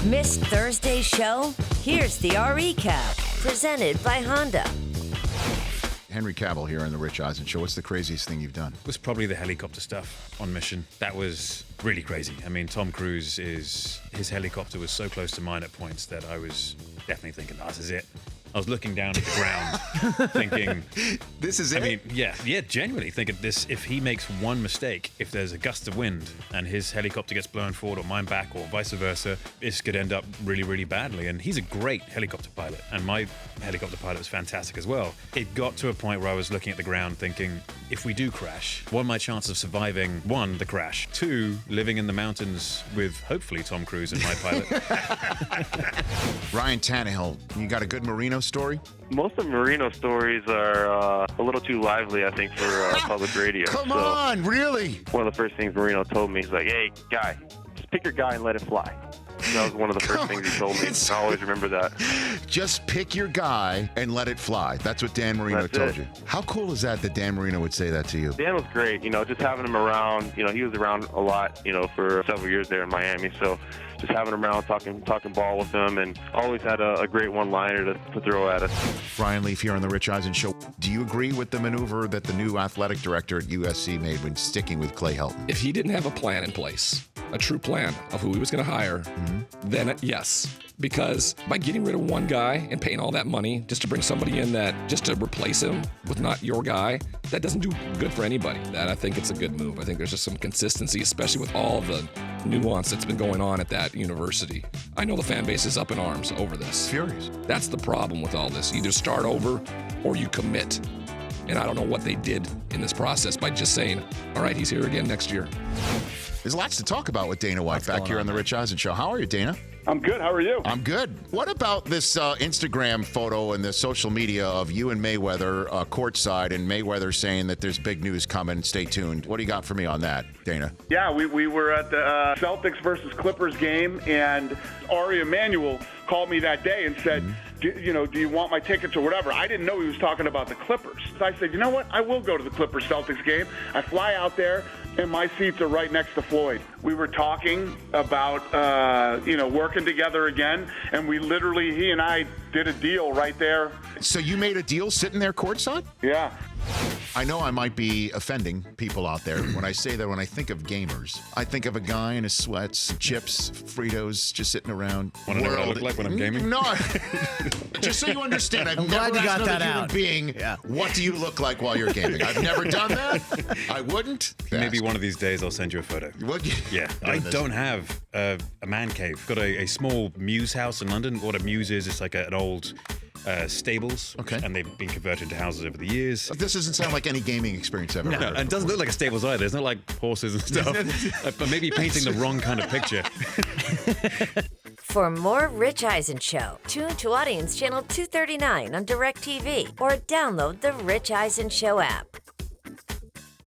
Missed Thursday's show? Here's the recap, presented by Honda. Henry Cavill here on the Rich Eisen Show. What's the craziest thing you've done? It was probably the helicopter stuff on Mission. That was really crazy. I mean, Tom Cruise, his helicopter was so close to mine at points that I was definitely thinking, oh, this is it. I was looking down at the ground thinking, this is it? I mean, yeah, genuinely thinking this, if he makes one mistake, if there's a gust of wind and his helicopter gets blown forward or mine back or vice versa, this could end up really, really badly. And he's a great helicopter pilot, and my helicopter pilot was fantastic as well. It got to a point where I was looking at the ground thinking, if we do crash, what are my chances of surviving, one, the crash, two, living in the mountains with hopefully Tom Cruise and my pilot. Ryan Tannehill, you got a good Marino story? Most of Marino stories are a little too lively, I think, for public radio. Come on, really? One of the first things Marino told me is like, hey, guy, just pick your guy and let it fly. That was one of the first things he told me. I always remember that. Just pick your guy and let it fly. That's what Dan Marino told you. How cool is that Dan Marino would say that to you? Dan was great. Just having him around. He was around a lot, for several years there in Miami. So just having him around, talking ball with him, and always had a great one-liner to throw at us. Ryan Leaf here on the Rich Eisen Show. Do you agree with the maneuver that the new athletic director at USC made when sticking with Clay Helton? If he didn't have a plan in place, a true plan of who he was going to hire, then yes. Because by getting rid of one guy and paying all that money just to bring somebody in that just to replace him with not your guy, that doesn't do good for anybody. That I think it's a good move. I think there's just some consistency, especially with all the nuance that's been going on at that university. I know the fan base is up in arms over this. Furious. That's the problem with all this. Either start over or you commit. And I don't know what they did in this process by just saying, all right, he's here again next year. There's lots to talk about with Dana White back here on the Rich Eisen Show. How are you, Dana? I'm good. How are you? I'm good. What about this Instagram photo and the social media of you and Mayweather courtside, and Mayweather saying that there's big news coming? Stay tuned. What do you got for me on that, Dana? Yeah, we were at the Celtics versus Clippers game, and Ari Emanuel called me that day and said, do you want my tickets or whatever? I didn't know he was talking about the Clippers. So I said, you know what? I will go to the Clippers-Celtics game. I fly out there, and my seats are right next to Floyd. We were talking about, working together again, and he and I did a deal right there. So you made a deal sitting there courtside? Yeah. I know I might be offending people out there when I say that when I think of gamers, I think of a guy in his sweats, chips, Fritos, just sitting around. Want to know what I look like when I'm gaming? No. Just so you understand, I've never asked another human being, what do you look like while you're gaming? I've never done that. I wouldn't. Maybe one of these days I'll send you a photo. What? Yeah. I don't have a man cave. Got a small Muse house in London. What a Muse is, it's like an old stables, and they've been converted into houses over the years. This doesn't sound like any gaming experience I've ever heard. And it doesn't look like a stables either. It's not like horses and stuff. But maybe painting the wrong kind of picture. For more Rich Eisen Show, tune to Audience Channel 239 on DirecTV or download the Rich Eisen Show app.